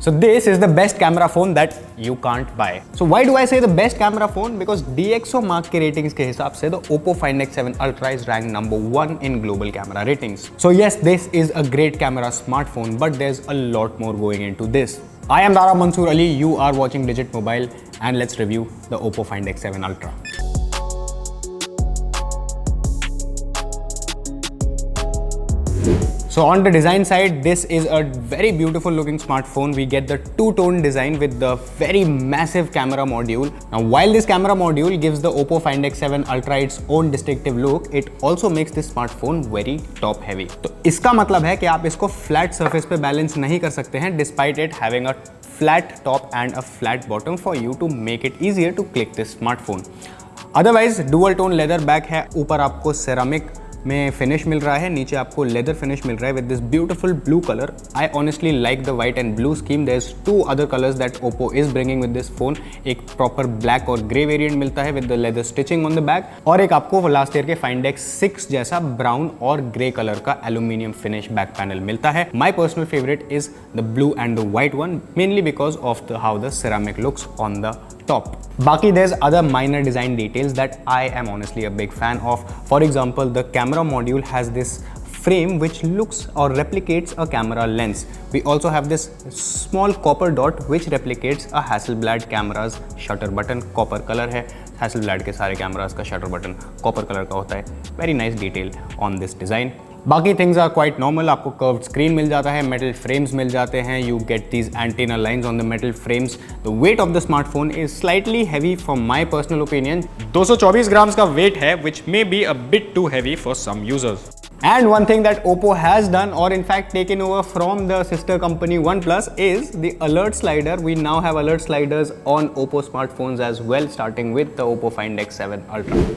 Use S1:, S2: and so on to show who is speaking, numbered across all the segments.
S1: So this is the best camera phone that you can't buy. So why do I say the best camera phone? Because DxOMark के ratings के हिसाब से the Oppo Find X7 Ultra is ranked number 1 in global camera ratings. So yes, this is a great camera smartphone, but there's a lot more going into this. I am Dara Mansoor Ali, you are watching Digit Mobile, and let's review the Oppo Find X7 Ultra. So on the design side, this is a very beautiful looking smartphone. We get the two-tone design with the very massive camera module. Now while this camera module gives the Oppo Find X7 Ultra its own distinctive look, it also makes this smartphone very top heavy. तो इसका मतलब है कि आप इसको flat surface पे balance नहीं कर सकते हैं despite it having a flat top and a flat bottom for you to make it easier to click this smartphone. Otherwise dual tone leather back है, ऊपर आपको ceramic में फिनिश मिल रहा है, नीचे आपको लेदर फिनिश मिल रहा है with this beautiful blue colour. I honestly like the white and blue scheme. There is two other colours that Oppo is bringing with this phone. एक प्रॉपर ब्लैक और ग्रे वेरिएंट मिलता है with the leather stitching on the back, और एक आपको last year के find X6 जैसा brown और ग्रे कलर का एल्यूमिनियम फिनिश बैक पैनल मिलता है. My personal favourite is the blue and the white one, mainly because of the how the ceramic looks on the top. Baki, there's other minor design details that I am honestly a big fan of. For example, the camera module has this frame which looks or replicates a camera lens. We also have this small copper dot which replicates a Hasselblad camera's shutter button. Copper color है, Hasselblad के सारे cameras का shutter button copper color का होता है. Very nice detail on this design. बाकी things are quite normal. आपको curved screen मिल जाता है, मेटल फ्रेम्स मिल जाते हैं. You get these antenna lines on the metal frames. The weight of the smartphone is slightly heavy from my personal opinion. 224 grams का weight है, which may be a bit too heavy for some users. And one thing that Oppo has done, or in fact taken over from the sister company OnePlus, is the alert slider. We now have alert sliders on Oppo smartphones as well, starting with the Oppo Find X7 Ultra.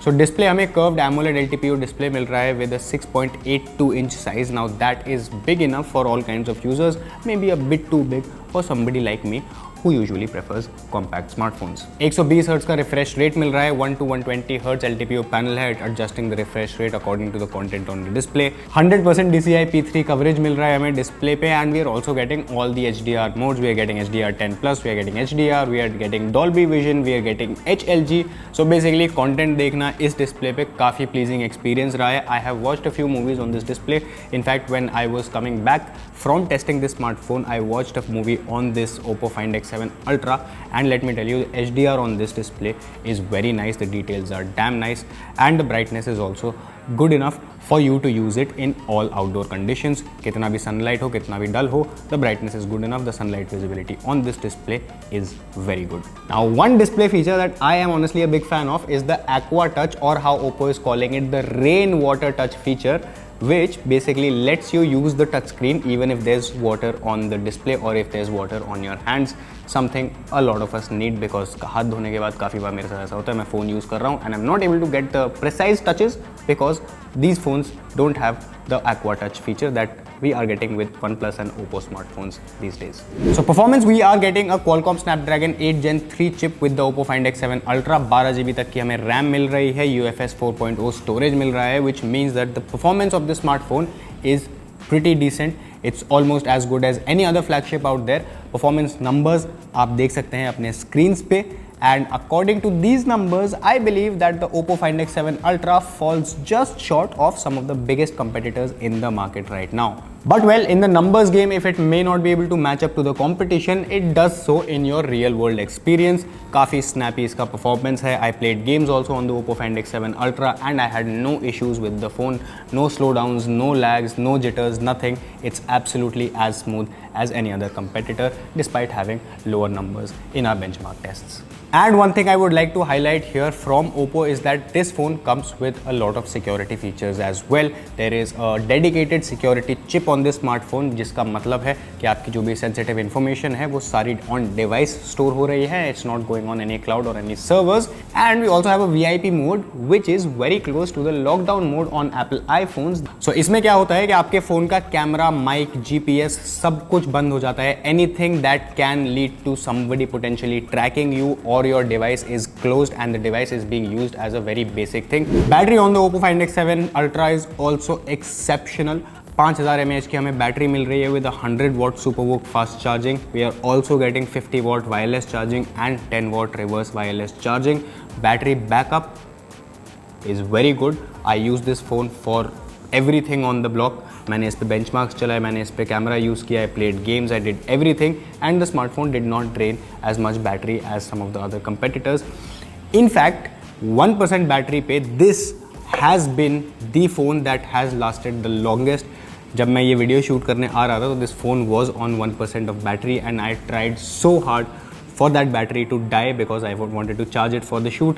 S1: So display हमें curved AMOLED LTPO display मिल रहा है with a 6.82 inch size. Now that is big enough for all kinds of users, maybe a bit too big for somebody like me who usually prefers compact smartphones. 120 Hz का refresh rate मिल रहा है, 1 to 120 Hz LTPO panel है, adjusting the refresh rate according to the content on the display. 100% DCI P3 coverage मिल रहा है हमें display पे, and we are also getting all the HDR modes. We are getting HDR10+, we are getting HDR, we are getting Dolby Vision, we are getting HLG. So basically content देखना इस display पे काफ़ी pleasing experience रहा है. I have watched a few movies on this display. In fact, when I was coming back from testing this smartphone, I watched a movie on this Oppo Find X7 Ultra, and let me tell you, the HDR on this display is very nice. The details are damn nice, and the brightness is also good enough for you to use it in all outdoor conditions. कितना भी sunlight हो, कितना भी dull हो, the brightness is good enough. The sunlight visibility on this display is very good. Now, one display feature that I am honestly a big fan of is the Aqua Touch, or how Oppo is calling it, the rainwater touch feature, which basically lets you use the touch screen even if there's water on the display or if there's water on your hands. Something a lot of us need, because हाथ धोने के बाद काफ़ी बार मेरे साथ ऐसा होता है, मैं फ़ोन यूज़ कर रहा हूँ and I'm not able to get the precise touches because these phones don't have the Aqua Touch feature that we are getting with OnePlus and Oppo smartphones these days. So performance, we are getting a Qualcomm Snapdragon 8 Gen 3 chip with the Oppo Find X7 Ultra. 12GB तक की हमें RAM मिल रही है, UFS 4.0 storage मिल रहा है, which means that the performance of the smartphone is pretty decent. It's almost as good as any other flagship out there. Performance numbers आप देख सकते हैं अपने screens पे, and according to these numbers, I believe that the Oppo Find X7 Ultra falls just short of some of the biggest competitors in the market right now. But well, in the numbers game, if it may not be able to match up to the competition, it does so in your real world experience. काफ़ी snappy इसका performance है. I played games also on the Oppo Find X7 Ultra and I had no issues with the phone. No slowdowns, no lags, no jitters, nothing. It's absolutely as smooth as any other competitor despite having lower numbers in our benchmark tests. And one thing I would like to highlight here from Oppo is that this phone comes with a lot of security features as well. There is a dedicated security chip on this smartphone, जिसका मतलब है कि आपकी जो भी sensitive information है वो सारी on device store हो रही है. It's not going on any cloud or any servers. And we also have a VIP mode which is very close to the lockdown mode on Apple iPhones. So इसमें क्या होता है कि आपके phone का कैमरा, माइक, GPS सब कुछ बंद हो जाता है. Anything that can lead to somebody potentially tracking you or your device is closed and the device is being used as a very basic thing. Battery on the Oppo Find X7 Ultra is also exceptional. 5000 mAh की हमें battery मिल रही है with 100 watt super VOOC fast charging. We are also getting 50 watt wireless charging and 10 watt reverse wireless charging. Battery backup is very good. I use this phone for everything on the block. मैंने इस पे benchmarks चलाए, मैंने इस पे camera use किया, I played games, I did everything, and the smartphone did not drain as much battery as some of the other competitors. In fact, 1% battery पे this has been the phone that has lasted the longest. जब मैं ये video shoot करने आ रहा था तो this phone was on 1% of battery and I tried so hard for that battery to die because I wanted to charge it for the shoot.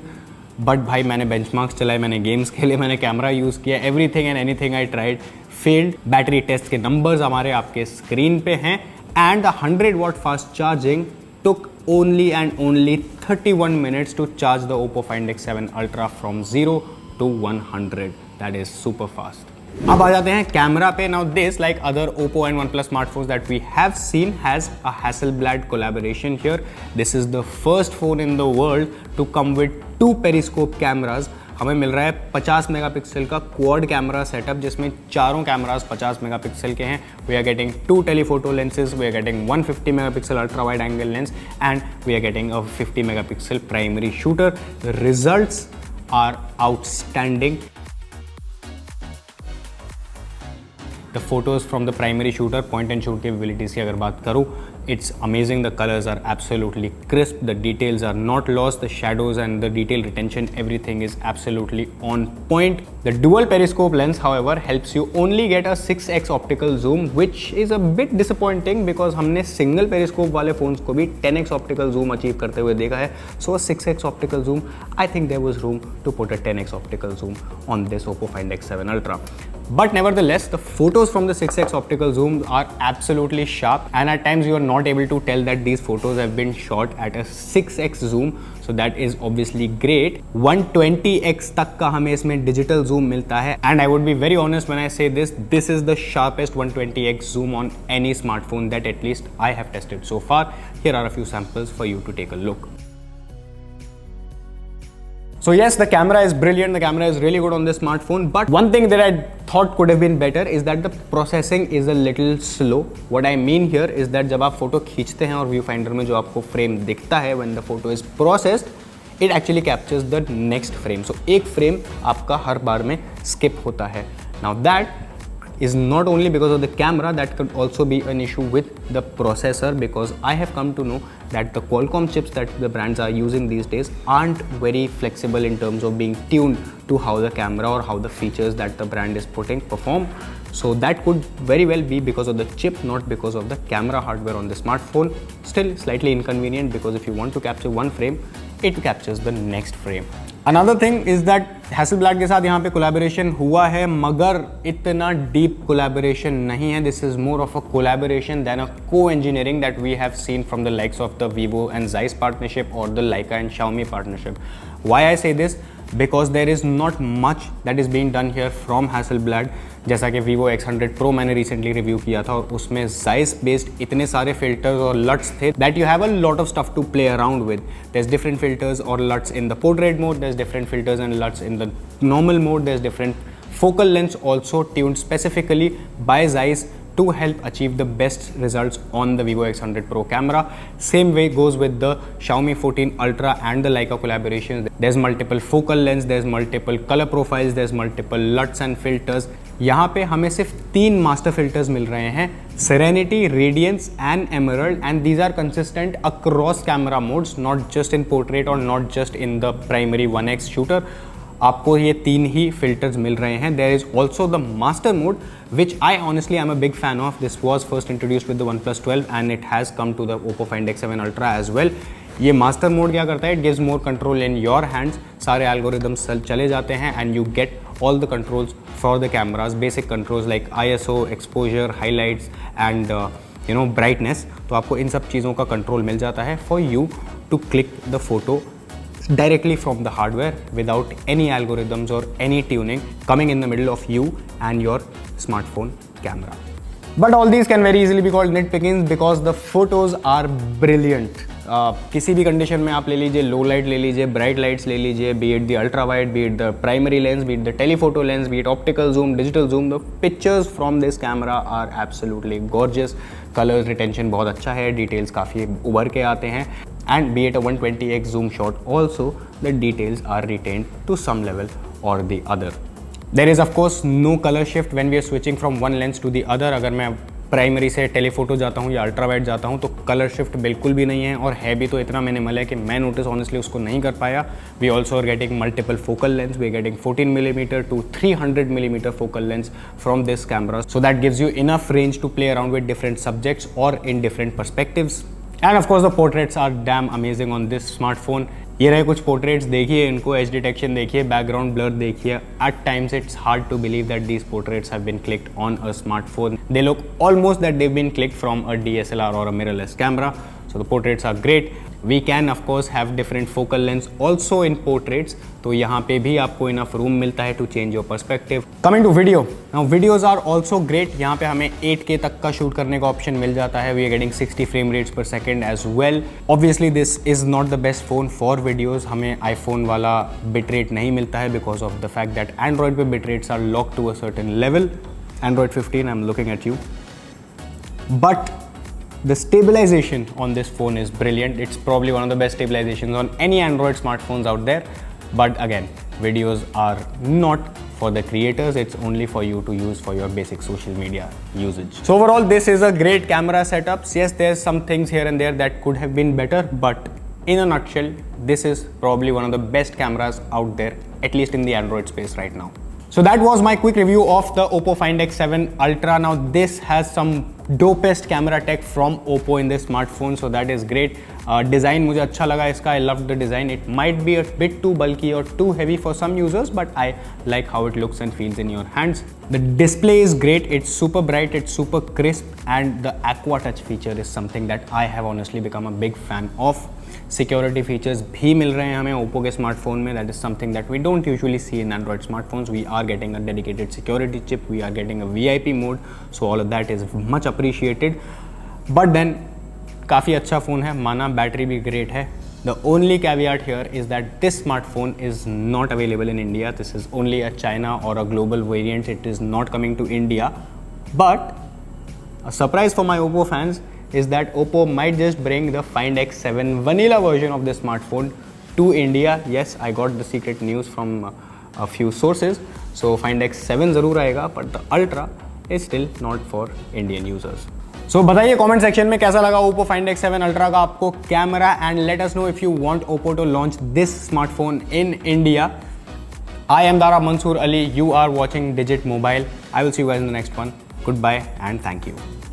S1: But भाई मैंने benchmarks चलाए, मैंने गेम्स खेले, मैंने कैमरा यूज़ किया, everything and anything I tried failed. Battery test के numbers हमारे आपके स्क्रीन पे हैं and 100 watt fast charging took only and only 31 minutes to charge the Oppo Find X7 Ultra from 0 to 100. That is super fast. अब आ जाते हैं camera पे. Now this, like other Oppo and OnePlus smartphones that we have seen, has a Hasselblad collaboration here. This is the first phone in the world to come with 2 periscope cameras. हमें मिल रहा है 50 megapixel का quad camera setup जिसमें चारों cameras 50 megapixel के हैं. We are getting 2 telephoto lenses, we are getting 150 megapixel ultra wide angle lens and we are getting a 50 megapixel primary shooter. Results are outstanding. The photos from the primary shooter, point and shoot capabilities की अगर बात करूँ, it's amazing. The colors are absolutely crisp, the details are not lost, the shadows and the detail retention, everything is absolutely on point. The dual periscope lens, however, helps you only get a 6x optical zoom, which is a bit disappointing because हमने single periscope वाले phones को भी 10x optical zoom achieve करते हुए देखा है. So a 6x optical zoom, I think there was room to put a 10x optical zoom on this Oppo Find X7 Ultra. But nevertheless, the photos from the 6x optical zoom are absolutely sharp and at times you are not able to tell that these photos have been shot at a 6x zoom. So that is obviously great. 120x तक का हमें इसमें digital zoom मिलता है and I would be very honest when I say this, this is the sharpest 120x zoom on any smartphone that at least I have tested so far. Here are a few samples for you to take a look. So yes, the camera is brilliant, the camera is really good on this smartphone, but one thing that I thought could have been better is that the processing is a little slow. What I mean here is that जब आप photo खींचते हैं और view finder में जो आपको frame दिखता है when the photo is processed, it actually captures the next frame. So एक फ्रेम आपका हर बार में skip होता है. Now that is not only because of the camera, that could also be an issue with the processor because I have come to know that the Qualcomm chips that the brands are using these days aren't very flexible in terms of being tuned to how the camera or how the features that the brand is putting perform. So that could very well be because of the chip, not because of the camera hardware on the smartphone. Still slightly inconvenient because if you want to capture one frame, it captures the next frame. Another thing is that Hasselblad के साथ यहाँ पे collaboration हुआ है मगर इतना deep collaboration नहीं है. This is more of a collaboration than a co-engineering that we have seen from the likes of the Vivo and Zeiss partnership or the Leica and Xiaomi partnership. Why I say this? Because there is not much that is being done here from Hasselblad. जैसा कि Vivo X100 Pro मैंने recently review किया था और उसमें Zeiss based इतने सारे filters और LUTs थे that you have a lot of stuff to play around with. There's different filters or LUTs in the portrait mode, there's different filters and LUTs in the normal mode, there's different focal lengths also tuned specifically by Zeiss to help achieve the best results on the Vivo X100 Pro camera. Same way goes with the Xiaomi 14 Ultra and the Leica collaboration. There's multiple focal lengths, there's multiple color profiles, there's multiple LUTs and filters. यहाँ पे हमें सिर्फ 3 master filters मिल रहे हैं, Serenity, Radiance and Emerald, and these are consistent across camera modes, not just in portrait or not just in the primary 1x shooter. आपको ये 3 ही filters मिल रहे हैं. There is also the master mode which I honestly I am a big fan of. This was first introduced with the OnePlus 12 and it has come to the Oppo Find X7 Ultra as well. ये master mode क्या करता है? It gives more control in your hands. सारे algorithms चले जाते हैं and you get all the controls for the cameras, basic controls like ISO, exposure, highlights and brightness. तो आपको इन सब चीज़ों का कंट्रोल मिल जाता है for you to click the photo directly from the hardware without any algorithms or any tuning coming in the middle of you and your smartphone camera. But all these can very easily be called nitpickings because the photos are brilliant. किसी भी condition में आप ले लीजिए, लो light ले लीजिए, bright lights ले लीजिए, be it the ultra wide, be it the primary lens, be it the telephoto lens, be it optical zoom, digital zoom, the pictures from this camera are absolutely gorgeous. Colour retention बहुत अच्छा है, details काफ़ी उभर के आते हैं, and be it a 120x zoom shot also, the details are retained to some level or the other. There is of course no color shift when we are switching from one lens to the other. अगर मैं primary से telephoto जाता हूँ या ultra wide जाता हूँ तो colour shift बिल्कुल भी नहीं है, और है भी तो इतना मिनिमल है कि मैं नोटिस ऑनेस्टली उसको नहीं कर पाया। We also are getting multiple focal lens, we are getting 14mm to 300mm focal lens from this camera, so that gives you enough range to play around with different subjects और in different perspectives. And of course the portraits are damn amazing on this smartphone. ये रहे कुछ portraits, देखिए इनको, edge detection देखिए, background blur देखिए। At times it's hard to believe that these portraits have been clicked on a smartphone. They look almost that they've been clicked from a DSLR or a mirrorless camera. So the portraits are great. We can of course have different focal lengths also in portraits, तो यहाँ पे भी आपको enough room मिलता है to change your perspective. Coming to video, now videos are also great. यहाँ पे हमें 8K तक का शूट करने का ऑप्शन मिल जाता है. We are getting 60 frame rates per second as well. Obviously this is not the best phone for videos. हमें iPhone वाला bitrate नहीं मिलता है because of the fact that Android पे bitrates are locked to a certain level. Android 15, I'm looking at you. But the stabilization on this phone is brilliant. It's probably one of the best stabilizations on any Android smartphones out there. But again, videos are not for the creators, it's only for you to use for your basic social media usage. So overall, this is a great camera setup. Yes, there's some things here and there that could have been better, but in a nutshell, this is probably one of the best cameras out there, at least in the Android space right now. So that was my quick review of the Oppo Find X7 Ultra. Now this has some dopest camera tech from Oppo in this smartphone, so that is great. Design मुझे अच्छा लगा इसका, I loved the design. It might be a bit too bulky or too heavy for some users, but I like how it looks and feels in your hands. The display is great, it's super bright, it's super crisp, and the Aqua Touch feature is something that I have honestly become a big fan of. Security features भी मिल रहे हैं हमें Oppo के smartphone में. That is something that we don't usually see in Android smartphones. We are getting a dedicated security chip, we are getting a VIP mode, so all of that is much appreciated. But then काफ़ी अच्छा phone है, माना battery भी great है. The only caveat here is that this smartphone is not available in India. This is only a China or a global variant. It is not coming to India. But a surprise for my Oppo fans is that Oppo might just bring the Find X7 vanilla version of this smartphone to India. Yes, I got the secret news from a few sources. So Find X7 ज़रूर आएगा, but the Ultra is still not for Indian users. So बताइए comment section में कैसा लगा Oppo Find X7 Ultra का आपको camera, and let us know if you want Oppo to launch this smartphone in India. I am Dara Mansoor Ali. You are watching Digit Mobile. I will see you guys in the next one. Goodbye and thank you.